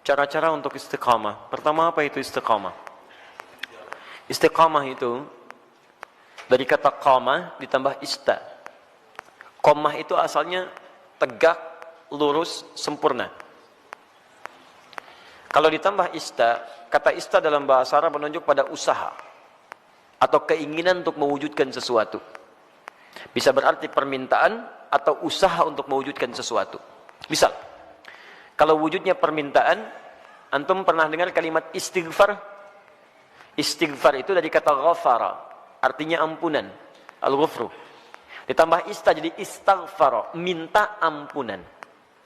Cara-cara untuk istiqamah. Pertama, apa itu istiqamah? Istiqamah itu dari kata qamah ditambah ista. Qamah itu asalnya tegak, lurus, sempurna. Kalau ditambah ista, kata ista dalam bahasa Arab menunjuk pada usaha atau keinginan untuk mewujudkan sesuatu. Bisa berarti permintaan atau usaha untuk mewujudkan sesuatu. Misal, kalau wujudnya permintaan, antum pernah dengar kalimat istighfar? Istighfar itu dari kata ghafara, artinya ampunan, al-ghufru. Ditambah ista jadi istaghfara, minta ampunan.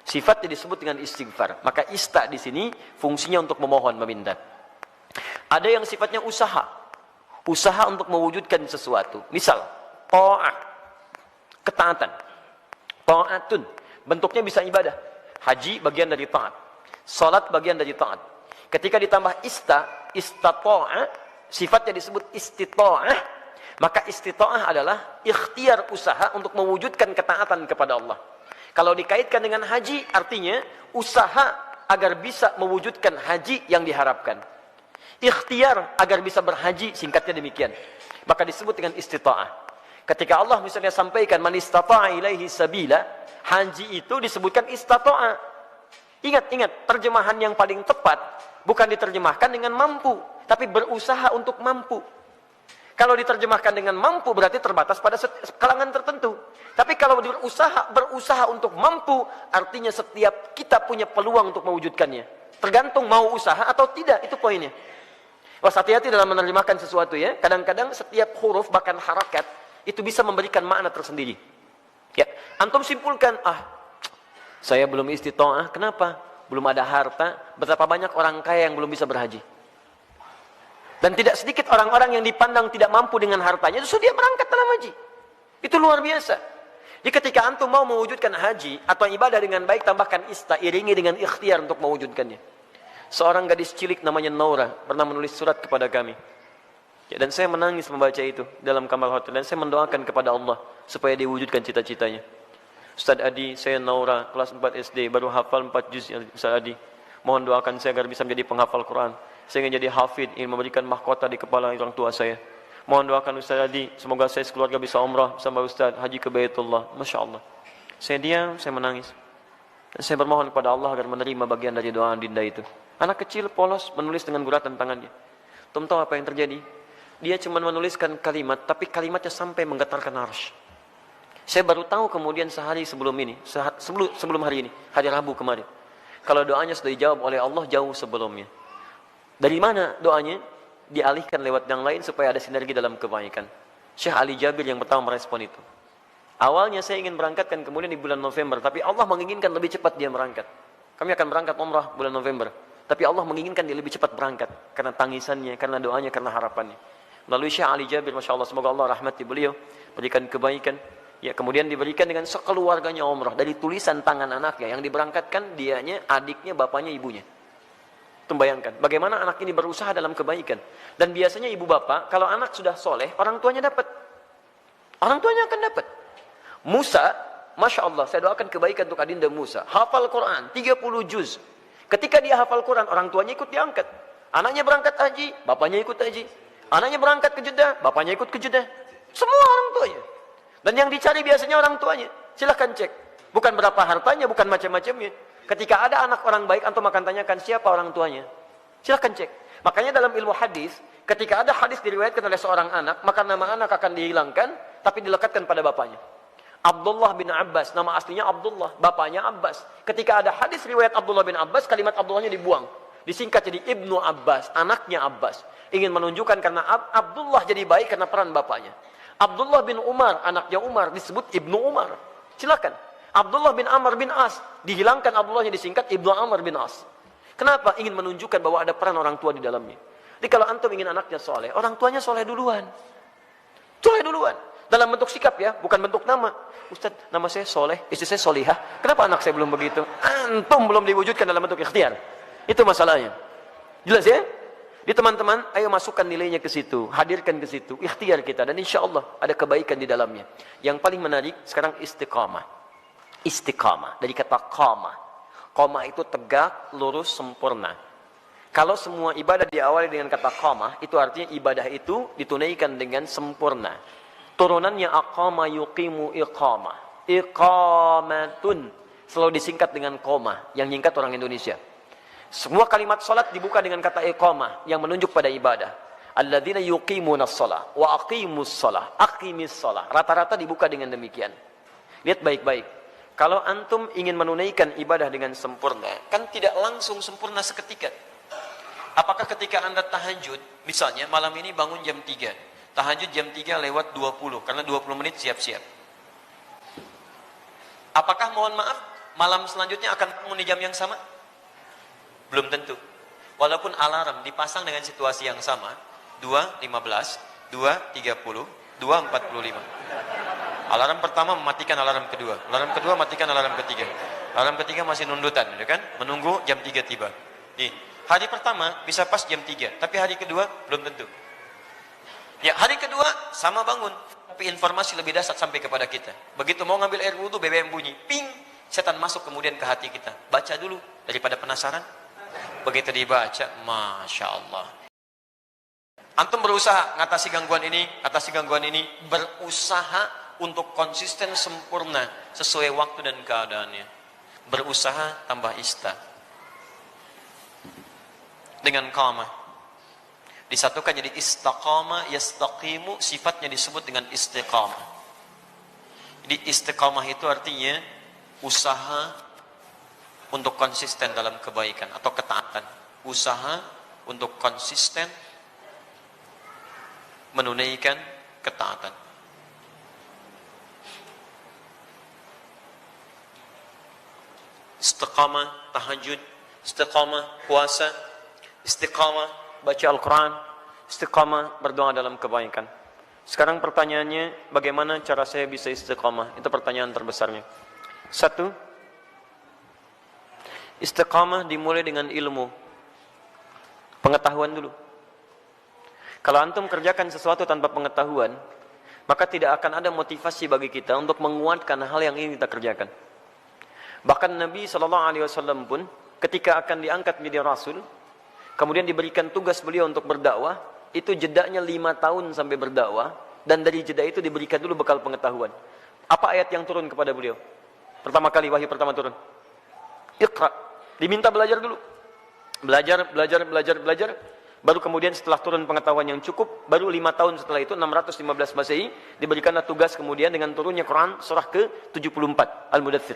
Sifatnya disebut dengan istighfar. Maka ista di sini fungsinya untuk memohon, meminta. Ada yang sifatnya usaha. Usaha untuk mewujudkan sesuatu. Misal, ta'ah, ketaatan. Ta'atun, bentuknya bisa ibadah. Haji bagian dari taat. Salat bagian dari taat. Ketika ditambah istata'a, sifatnya disebut istita'ah, maka istita'ah adalah ikhtiar usaha untuk mewujudkan ketaatan kepada Allah. Kalau dikaitkan dengan haji, artinya usaha agar bisa mewujudkan haji yang diharapkan. Ikhtiar agar bisa berhaji, singkatnya demikian. Maka disebut dengan istita'ah. Ketika Allah misalnya sampaikan man istata'a ilaihi sabila, haji itu disebutkan istata'a. Ingat, terjemahan yang paling tepat bukan diterjemahkan dengan mampu, tapi berusaha untuk mampu. Kalau diterjemahkan dengan mampu berarti terbatas pada kalangan tertentu. Tapi kalau berusaha untuk mampu, artinya setiap kita punya peluang untuk mewujudkannya. Tergantung mau usaha atau tidak, itu poinnya. Was, hati-hati dalam menerjemahkan sesuatu ya. Kadang-kadang setiap huruf bahkan harakat itu bisa memberikan makna tersendiri. Ya, antum simpulkan, saya belum istita'ah, kenapa? Belum ada harta. Betapa banyak orang kaya yang belum bisa berhaji. Dan tidak sedikit orang-orang yang dipandang tidak mampu dengan hartanya, justru dia berangkat dalam haji. Itu luar biasa. Jadi ketika antum mau mewujudkan haji atau ibadah dengan baik, tambahkan ista, iringi dengan ikhtiar untuk mewujudkannya. Seorang gadis cilik namanya Naura pernah menulis surat kepada kami. Ya, dan saya menangis membaca itu dalam kamar hotel. Dan saya mendoakan kepada Allah supaya diwujudkan cita-citanya. Ustaz Adi, saya Naura, kelas 4 SD, baru hafal 4 juz ya Ustaz Adi. Mohon doakan saya agar bisa menjadi penghafal Quran. Saya ingin jadi hafid, ingin memberikan mahkota di kepala orang tua saya. Mohon doakan Ustaz Adi, semoga saya sekeluarga bisa umrah bersama Ustaz, haji ke Baitullah. Masya Allah. Saya diam, saya menangis. Dan saya bermohon kepada Allah agar menerima bagian dari doa dinda itu. Anak kecil polos menulis dengan guratan tangannya. Tum tahu apa yang terjadi? Dia cuma menuliskan kalimat, tapi kalimatnya sampai menggetarkan arsy. Saya baru tahu kemudian sehari sebelum ini, sebelum hari ini, hari Rabu kemarin. Kalau doanya sudah dijawab oleh Allah jauh sebelumnya. Dari mana doanya? Dialihkan lewat yang lain supaya ada sinergi dalam kebaikan. Syekh Ali Jabir yang pertama merespon itu. Awalnya saya ingin berangkatkan kemudian di bulan November, tapi Allah menginginkan lebih cepat dia berangkat. Kami akan berangkat umrah bulan November, tapi Allah menginginkan dia lebih cepat berangkat karena tangisannya, karena doanya, karena harapannya. Melalui Syekh Ali Jabir, Masya Allah, semoga Allah rahmati beliau, berikan kebaikan. Ya, kemudian diberikan dengan sekeluarganya umrah dari tulisan tangan anaknya yang diberangkatkan, dianya, adiknya, bapaknya, ibunya. Bayangkan bagaimana anak ini berusaha dalam kebaikan. Dan biasanya ibu bapak kalau anak sudah soleh, orang tuanya dapat. Orang tuanya akan dapat. Musa, Masya Allah, saya doakan kebaikan untuk adinda Musa. Hafal Quran 30 juz. Ketika dia hafal Quran, orang tuanya ikut diangkat. Anaknya berangkat haji, bapaknya ikut haji. Anaknya berangkat ke Jeddah, bapaknya ikut ke Jeddah. Semua orang tuanya. Dan yang dicari biasanya orang tuanya. Silahkan cek. Bukan berapa hartanya, bukan macam-macamnya. Ketika ada anak orang baik, antum akan tanyakan siapa orang tuanya. Silahkan cek. Makanya dalam ilmu hadis, ketika ada hadis diriwayatkan oleh seorang anak, maka nama anak akan dihilangkan, tapi dilekatkan pada bapaknya. Abdullah bin Abbas, nama aslinya Abdullah, bapaknya Abbas. Ketika ada hadis riwayat Abdullah bin Abbas, kalimat Abdullahnya dibuang. Disingkat jadi Ibnu Abbas, anaknya Abbas. Ingin menunjukkan karena Abdullah jadi baik karena peran bapaknya. Abdullah bin Umar, anaknya Umar, disebut Ibnu Umar. Silakan. Abdullah bin Amr bin As, dihilangkan Abdullahnya disingkat Ibnu Amr bin As. Kenapa? Ingin menunjukkan bahwa ada peran orang tua di dalamnya. Jadi kalau antum ingin anaknya soleh, orang tuanya soleh duluan. Soleh duluan. Dalam bentuk sikap ya, bukan bentuk nama. Ustaz, nama saya soleh, istri saya solihah. Kenapa anak saya belum begitu? Antum belum diwujudkan dalam bentuk ikhtiar. Itu masalahnya. Jelas ya? Di teman-teman, ayo masukkan nilainya ke situ, hadirkan ke situ, ikhtiar kita, dan insya Allah ada kebaikan di dalamnya. Yang paling menarik sekarang istiqamah. Istiqamah dari kata qamah. Qamah itu tegak, lurus, sempurna. Kalau semua ibadah diawali dengan kata qamah, itu artinya ibadah itu ditunaikan dengan sempurna. Turunannya aqama yuqimu iqamah. Iqamatun selalu disingkat dengan qamah, yang nyingkat orang Indonesia. Semua kalimat salat dibuka dengan kata iqamah yang menunjuk pada ibadah. Alladzina yuqimunas shalah wa aqimus shalah, aqimis shalah. Rata-rata dibuka dengan demikian. Lihat baik-baik. Kalau antum ingin menunaikan ibadah dengan sempurna, kan tidak langsung sempurna seketika. Apakah ketika anda tahajud, misalnya malam ini bangun jam 3, tahajud jam 3 lewat 20, karena 20 menit siap-siap. Apakah mohon maaf, malam selanjutnya akan bangun di jam yang sama? Belum tentu. Walaupun alarm dipasang dengan situasi yang sama, 2.15, 2.30, 2.45. Alarm pertama mematikan alarm kedua, alarm kedua matikan alarm ketiga, alarm ketiga masih nundutan, ya kan? Menunggu jam 3 tiba. Nih, hari pertama bisa pas jam 3, tapi hari kedua belum tentu. Ya, hari kedua sama bangun, tapi informasi lebih dahsyat sampai kepada kita. Begitu mau ngambil air wudhu, BBM bunyi, ping, setan masuk kemudian ke hati kita. Baca dulu daripada penasaran. Begitu dibaca, Masya Allah. Antum berusaha ngatasi gangguan ini, berusaha untuk konsisten sempurna sesuai waktu dan keadaannya. Berusaha tambah ista. Dengan qamah disatukan jadi istaqama, yastaqimu, sifatnya disebut dengan istiqamah. Jadi istiqamah itu artinya usaha untuk konsisten dalam kebaikan atau ketaatan, usaha untuk konsisten menunaikan ketaatan. Istiqamah tahajud, istiqamah puasa, istiqamah baca Al-Quran, istiqamah berdoa dalam kebaikan. Sekarang pertanyaannya, bagaimana cara saya bisa istiqamah? Itu pertanyaan terbesarnya. Satu, istiqamah dimulai dengan ilmu, pengetahuan dulu. Kalau antum kerjakan sesuatu tanpa pengetahuan, maka tidak akan ada motivasi bagi kita untuk menguatkan hal yang ingin kita kerjakan. Bahkan Nabi SAW pun ketika akan diangkat menjadi Rasul, kemudian diberikan tugas beliau untuk berdakwah, itu jedanya 5 tahun sampai berdakwah, dan dari jeda itu diberikan dulu bekal pengetahuan. Apa ayat yang turun kepada beliau? Pertama kali wahyu pertama turun, Iqra. Diminta belajar dulu. Belajar. Baru kemudian setelah turun pengetahuan yang cukup, baru 5 tahun setelah itu, 615 Masehi, diberikanlah tugas kemudian dengan turunnya Quran surah ke-74, Al-Mudaththir,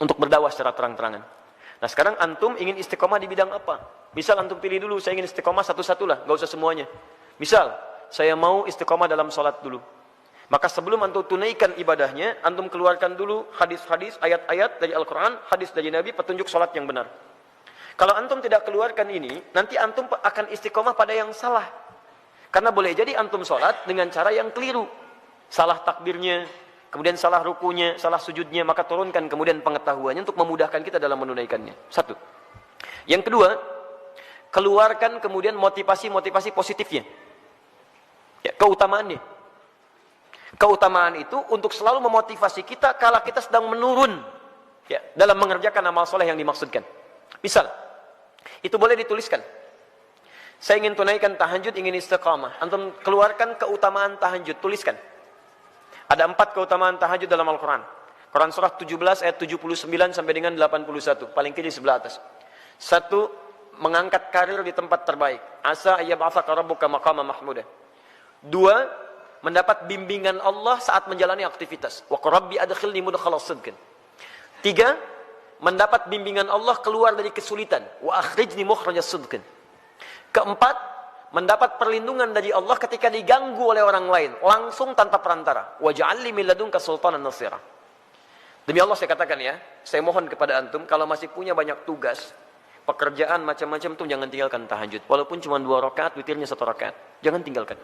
untuk berdakwah secara terang-terangan. Nah sekarang antum ingin istiqomah di bidang apa? Misal antum pilih dulu, saya ingin istiqomah satu-satu lah, gak usah semuanya. Misal, saya mau istiqomah dalam sholat dulu. Maka sebelum antum tunaikan ibadahnya, antum keluarkan dulu hadis-hadis, ayat-ayat dari Al-Quran, hadis dari Nabi, petunjuk sholat yang benar. Kalau antum tidak keluarkan ini, nanti antum akan istiqomah pada yang salah. Karena boleh jadi antum sholat dengan cara yang keliru. Salah takbirnya, kemudian salah rukunya, salah sujudnya, maka turunkan kemudian pengetahuannya untuk memudahkan kita dalam menunaikannya. Satu. Yang kedua, keluarkan kemudian motivasi-motivasi positifnya. Ya, keutamaannya. Keutamaan itu untuk selalu memotivasi kita kala kita sedang menurun, ya, dalam mengerjakan amal soleh yang dimaksudkan. Misal, itu boleh dituliskan. Saya ingin tunaikan tahajud, ingin istiqamah. Antum keluarkan keutamaan tahajud, tuliskan. Ada 4 keutamaan tahajud dalam Al-Quran. Quran surah 17 ayat 79 sampai dengan 81. Paling kiri sebelah atas. 1, mengangkat karir di tempat terbaik. Asa ayyab'atsaka rabbuka maqaman mahmuda. 2, mendapat bimbingan Allah saat menjalani aktivitas. Wa qur rabbi adkhilni mudkhala sidqin. 3, mendapat bimbingan Allah keluar dari kesulitan. Wa akhrijni mukhrajas sidqin. 4, mendapat perlindungan dari Allah ketika diganggu oleh orang lain, langsung tanpa perantara. Waj'alni min ladunka sultanan nasira. Demi Allah saya katakan ya, saya mohon kepada antum, kalau masih punya banyak tugas, pekerjaan macam-macam tuh jangan tinggalkan tahajud. Walaupun cuma 2 rakaat, witirnya 1 rakaat. Jangan tinggalkan.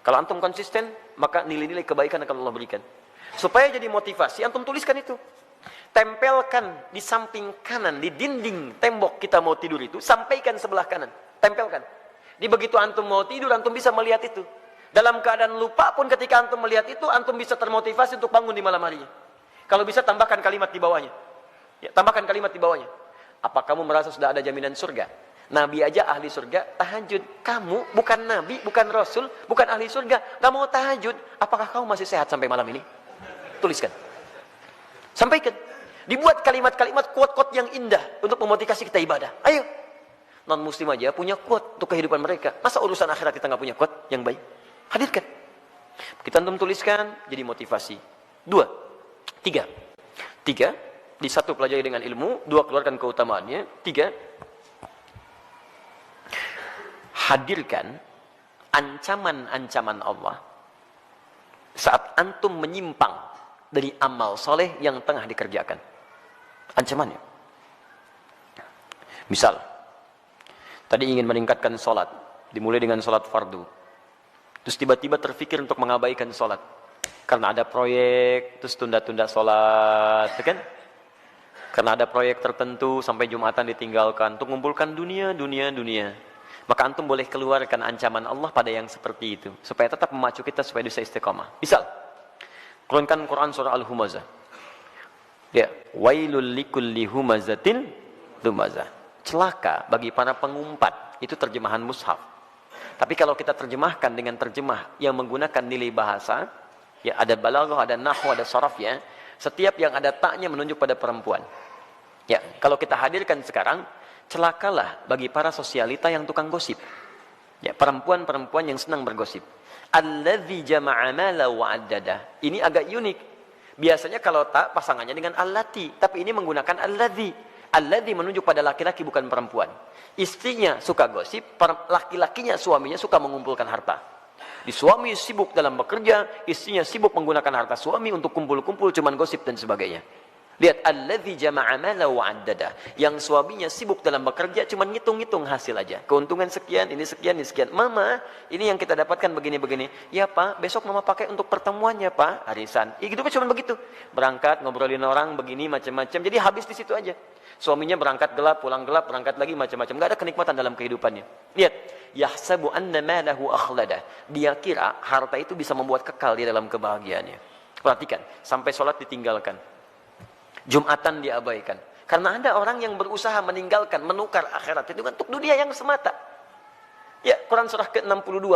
Kalau antum konsisten, maka nilai-nilai kebaikan akan Allah berikan. Supaya jadi motivasi, antum tuliskan itu. Tempelkan di samping kanan, di dinding tembok kita mau tidur itu, sampaikan sebelah kanan. Tempelkan. Di begitu antum mau tidur, antum bisa melihat itu. Dalam keadaan lupa pun ketika antum melihat itu, antum bisa termotivasi untuk bangun di malam harinya. Kalau bisa tambahkan kalimat di bawahnya. Ya, tambahkan kalimat di bawahnya. Apa kamu merasa sudah ada jaminan surga? Nabi aja ahli surga, tahajud. Kamu bukan nabi, bukan rasul, bukan ahli surga, gak mau tahajud. Apakah kamu masih sehat sampai malam ini? Tuliskan. Sampaikan. Dibuat kalimat-kalimat quote-quote yang indah untuk memotivasi kita ibadah. Ayo. Non-muslim aja punya quote untuk kehidupan mereka. Masa urusan akhirat kita gak punya quote yang baik? Hadirkan. Kita antum tuliskan, jadi motivasi. 2. 3. Di 1 pelajari dengan ilmu, 2 keluarkan keutamaannya, 3 hadirkan ancaman-ancaman Allah saat antum menyimpang dari amal soleh yang tengah dikerjakan. Ancamannya. Misal, tadi ingin meningkatkan sholat, dimulai dengan sholat fardu. Terus tiba-tiba terfikir untuk mengabaikan sholat. Karena ada proyek, terus tunda-tunda sholat, kan? Karena ada proyek tertentu, sampai Jumatan ditinggalkan, untuk mengumpulkan dunia. Maka antum boleh keluarkan ancaman Allah pada yang seperti itu, supaya tetap memacu kita supaya bisa istiqamah. Misal, turunkan Quran surah Al-Humazah. Ya, wailul likulli humazatin lumazah. Celaka bagi para pengumpat. Itu terjemahan mushaf. Tapi kalau kita terjemahkan dengan terjemah yang menggunakan nilai bahasa, ya ada balaghah, ada nahwu, ada sharaf ya. Setiap yang ada taknya menunjuk pada perempuan. Ya, kalau kita hadirkan sekarang, celakalah bagi para sosialita yang tukang gosip. Ya, perempuan-perempuan yang senang bergosip. Alladzi jama'a mala wa addada. Ini agak unik. Biasanya kalau tak pasangannya dengan allati, tapi ini menggunakan alladzi. Alladzi menunjuk pada laki-laki bukan perempuan. Istrinya suka gosip, laki-lakinya suaminya suka mengumpulkan harta. Di suami sibuk dalam bekerja, istrinya sibuk menggunakan harta suami untuk kumpul-kumpul cuman gosip dan sebagainya. Lihat, alladzi jama'a mala wa addada. Yang suaminya sibuk dalam bekerja cuma ngitung-ngitung hasil aja. Keuntungan sekian, ini sekian, ini sekian. Mama, ini yang kita dapatkan begini-begini. Ya Pak, besok Mama pakai untuk pertemuannya Pak, arisan. Hidupnya cuma begitu. Berangkat, ngobrolin orang begini macam-macam. Jadi habis di situ aja. Suaminya berangkat gelap, pulang gelap, berangkat lagi macam-macam. Enggak ada kenikmatan dalam kehidupannya. Lihat, yahsabu anna malahu akhlada. Dia kira harta itu bisa membuat kekal di dalam kebahagiaannya. Perhatikan, sampai sholat ditinggalkan. Jumatan diabaikan. Karena ada orang yang berusaha meninggalkan, menukar akhirat itu untuk dunia yang semata. Ya, Quran surah ke-62,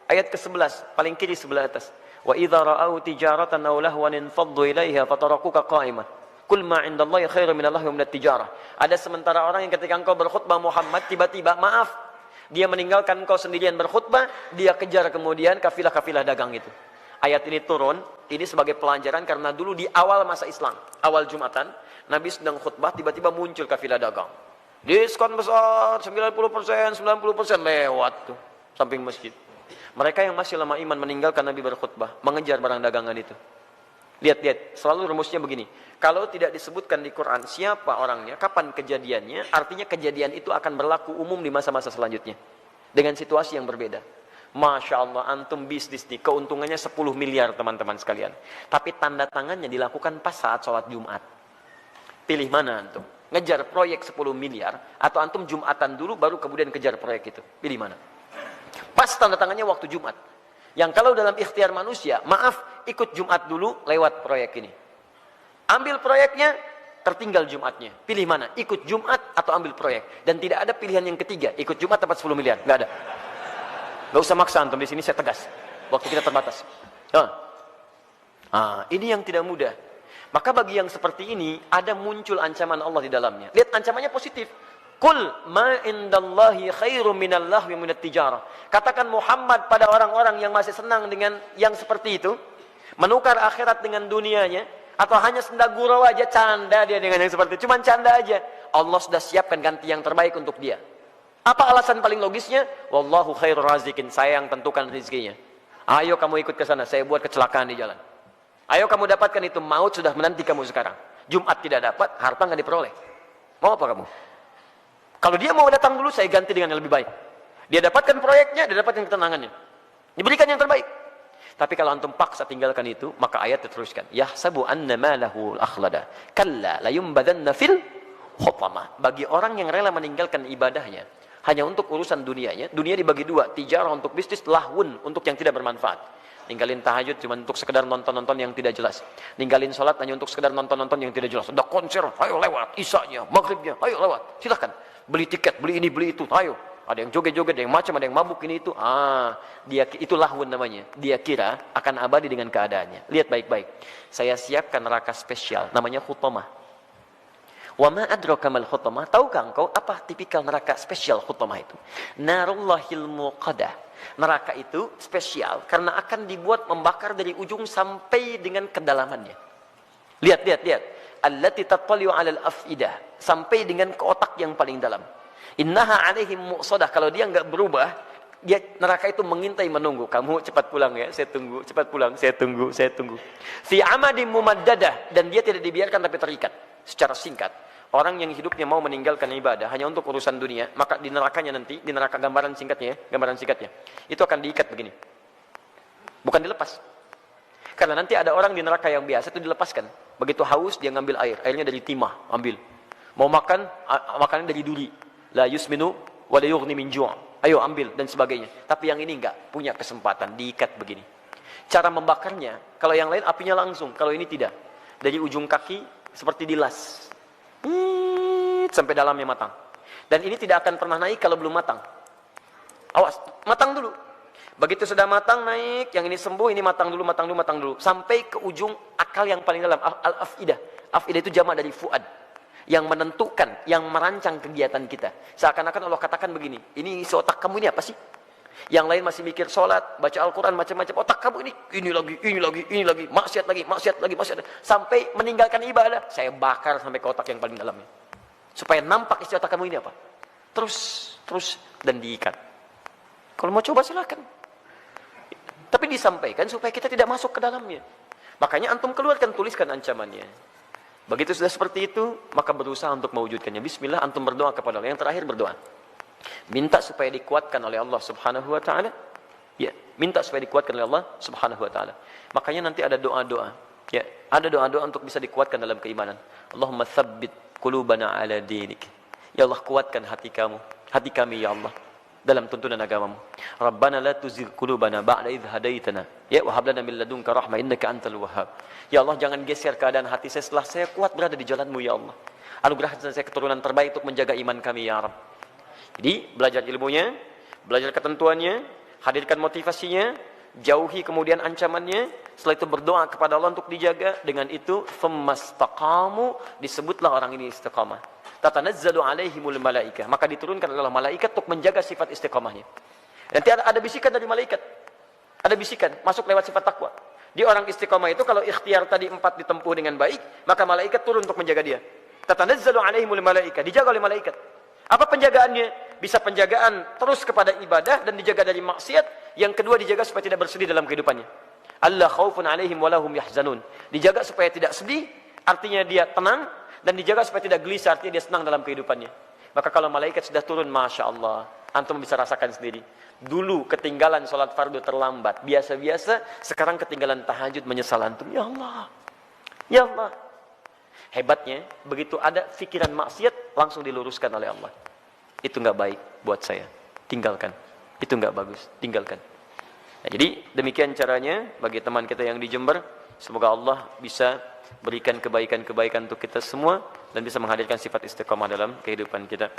ayat ke-11, paling kiri sebelah atas. Wa idza ra'au tijaratan aw lahwan infaddu ilaiha fatarakuka qa'imah. Qul ma 'indallahi khairum minallahi wa minat tijarah. Ada sementara orang yang ketika engkau berkhutbah Muhammad tiba-tiba maaf, dia meninggalkan engkau sendirian berkhutbah, dia kejar kemudian kafilah-kafilah dagang itu. Ayat ini turun, ini sebagai pelajaran karena dulu di awal masa Islam, awal Jumatan, Nabi sedang khutbah, tiba-tiba muncul kafilah dagang. Diskon besar, 90%, 90% lewat tuh, samping masjid. Mereka yang masih lama iman meninggalkan Nabi berkhutbah, mengejar barang dagangan itu. Lihat, selalu rumusnya begini. Kalau tidak disebutkan di Quran siapa orangnya, kapan kejadiannya, artinya kejadian itu akan berlaku umum di masa-masa selanjutnya. Dengan situasi yang berbeda. Masya Allah, antum bisnis nih, keuntungannya 10 miliar teman-teman sekalian. Tapi tanda tangannya dilakukan pas saat sholat Jumat. Pilih mana antum? Ngejar proyek 10 miliar, atau antum Jumatan dulu baru kemudian kejar proyek itu? Pilih mana? Pas tanda tangannya waktu Jumat. Yang kalau dalam ikhtiar manusia, maaf, ikut Jumat dulu lewat proyek ini. Ambil proyeknya, tertinggal Jumatnya. Pilih mana? Ikut Jumat atau ambil proyek? Dan tidak ada pilihan yang ketiga, ikut Jumat dapat 10 miliar. Nggak ada. Gak usah maksa antum, di sini saya tegas. Waktu kita terbatas. Ini yang tidak mudah. Maka bagi yang seperti ini, ada muncul ancaman Allah di dalamnya. Lihat ancamannya positif. Qul ma indallahi khairum minallahi wa minat tijarah. Katakan Muhammad pada orang-orang yang masih senang dengan yang seperti itu, menukar akhirat dengan dunianya, atau hanya senda gurau aja, canda dia dengan yang seperti itu. Cuman canda aja. Allah sudah siapkan ganti yang terbaik untuk dia. Apa alasan paling logisnya? Wallahu khairur razikin. Saya yang tentukan rezekinya. Ayo kamu ikut ke sana, saya buat kecelakaan di jalan. Ayo kamu dapatkan itu, maut sudah menanti kamu sekarang. Jumat tidak dapat, harta nggak diperoleh. Mau apa kamu? Kalau dia mau datang dulu, saya ganti dengan yang lebih baik. Dia dapatkan proyeknya, dia dapatkan ketenangannya. Diberikan yang terbaik. Tapi kalau antum paksa tinggalkan itu, maka ayat diteruskan. Yahsabu anna malahu akhlada. Kalla layumbadanna fil hutamah. Bagi orang yang rela meninggalkan ibadahnya, hanya untuk urusan dunianya, dunia dibagi dua, tijarah untuk bisnis, lahun untuk yang tidak bermanfaat. Ninggalin tahajud cuma untuk sekedar nonton-nonton yang tidak jelas. Ninggalin sholat hanya untuk sekedar nonton-nonton yang tidak jelas. Udah konser, ayo lewat. Isanya, maghribnya, ayo lewat. Silahkan. Beli tiket, beli ini, beli itu, ayo. Ada yang joget-joget, ada yang macam, ada yang mabuk ini itu. Itu lahun namanya. Dia kira akan abadi dengan keadaannya. Lihat baik-baik. Saya siapkan neraka spesial, namanya Hutamah. Wa ma adraka mal Hutamah? Tahukah engkau apa tipikal neraka spesial Hutamah itu? Narullahil muqadah. Neraka itu spesial karena akan dibuat membakar dari ujung sampai dengan kedalamannya. Lihat. Allati tattali'u 'alal afidah, sampai dengan ke otak yang paling dalam. Innaha 'alaihim mu'sadah. Kalau dia enggak berubah, dia neraka itu mengintai menunggu. Kamu cepat pulang ya, saya tunggu. Cepat pulang, saya tunggu. Fi amadim mumaddadah, dan dia tidak dibiarkan tapi terikat secara singkat. Orang yang hidupnya mau meninggalkan ibadah hanya untuk urusan dunia, maka di nerakanya nanti, di neraka gambaran singkatnya, itu akan diikat begini. Bukan dilepas. Karena nanti ada orang di neraka yang biasa itu dilepaskan. Begitu haus dia ngambil air, airnya dari timah, ambil. Mau makan, makannya dari duri. La yusminu wa la yughni min ju'. Ayo ambil dan sebagainya. Tapi yang ini enggak punya kesempatan, diikat begini. Cara membakarnya, kalau yang lain apinya langsung, kalau ini tidak. Dari ujung kaki seperti dilas. Sampai dalamnya matang. Dan ini tidak akan pernah naik kalau belum matang. Awas, matang dulu. Begitu sudah matang naik, yang ini sembuh, ini matang dulu. Sampai ke ujung akal yang paling dalam, al-afidah. Afidah itu jamak dari fuad. Yang menentukan, yang merancang kegiatan kita. Seakan-akan Allah katakan begini, ini isi otak kamu ini apa sih? Yang lain masih mikir sholat, baca Al-Quran, macam-macam. Otak kamu ini lagi. Maksiat lagi. Sampai meninggalkan ibadah. Saya bakar sampai ke otak yang paling dalamnya. Supaya nampak isi otak kamu ini apa. Terus, dan diikat. Kalau mau coba silakan. Tapi disampaikan supaya kita tidak masuk ke dalamnya. Makanya antum keluarkan, tuliskan ancamannya. Begitu sudah seperti itu, maka berusaha untuk mewujudkannya. Bismillah, antum berdoa kepada Allah. Yang terakhir berdoa. Minta supaya dikuatkan oleh Allah Subhanahu wa taala. Ya, minta supaya dikuatkan oleh Allah Subhanahu wa taala. Makanya nanti ada doa-doa. Ya, ada doa-doa untuk bisa dikuatkan dalam keimanan. Allahumma tsabbit qulubana ala dinik. Ya Allah, kuatkan hati kami ya Allah dalam tuntunan agamamu. Rabbana la tuzigh qulubana ba'da idh hadaitana. Ya, wa hab lana min ladunka rahmah innaka antal wahhab. Ya Allah, jangan geser keadaan hati saya setelah saya kuat berada di jalan-Mu ya Allah. Anugerahkan saya keturunan terbaik untuk menjaga iman kami ya Rabb. Jadi belajar ilmunya, belajar ketentuannya, hadirkan motivasinya, jauhi kemudian ancamannya. Setelah itu berdoa kepada Allah untuk dijaga. Dengan itu famastaqamu, disebutlah orang ini istiqamah. Tatanazzalu alaihimul malaikah, maka diturunkan oleh malaikat untuk menjaga sifat istiqamahnya. Nanti ada bisikan dari malaikat. Ada bisikan masuk lewat sifat takwa. Di orang istiqamah itu kalau ikhtiar tadi 4 ditempuh dengan baik, maka malaikat turun untuk menjaga dia. Tatanazzalu alaihimul malaikah, dijaga oleh malaikat. Apa penjagaannya? Bisa penjagaan terus kepada ibadah dan dijaga dari maksiat. Yang kedua dijaga supaya tidak bersedih dalam kehidupannya. Allah khaufun alaihim walahum yahzanun. Dijaga supaya tidak sedih, artinya dia tenang. Dan dijaga supaya tidak gelisah, artinya dia senang dalam kehidupannya. Maka kalau malaikat sudah turun, Masya Allah, antum bisa rasakan sendiri. Dulu ketinggalan sholat fardu terlambat, biasa-biasa. Sekarang ketinggalan tahajud menyesal antum. Ya Allah. Hebatnya, begitu ada pikiran maksiat, langsung diluruskan oleh Allah. Itu nggak baik buat saya. Tinggalkan. Itu nggak bagus. Tinggalkan. Nah, jadi demikian caranya bagi teman kita yang di Jember. Semoga Allah bisa berikan kebaikan-kebaikan untuk kita semua dan bisa menghadirkan sifat istiqamah dalam kehidupan kita.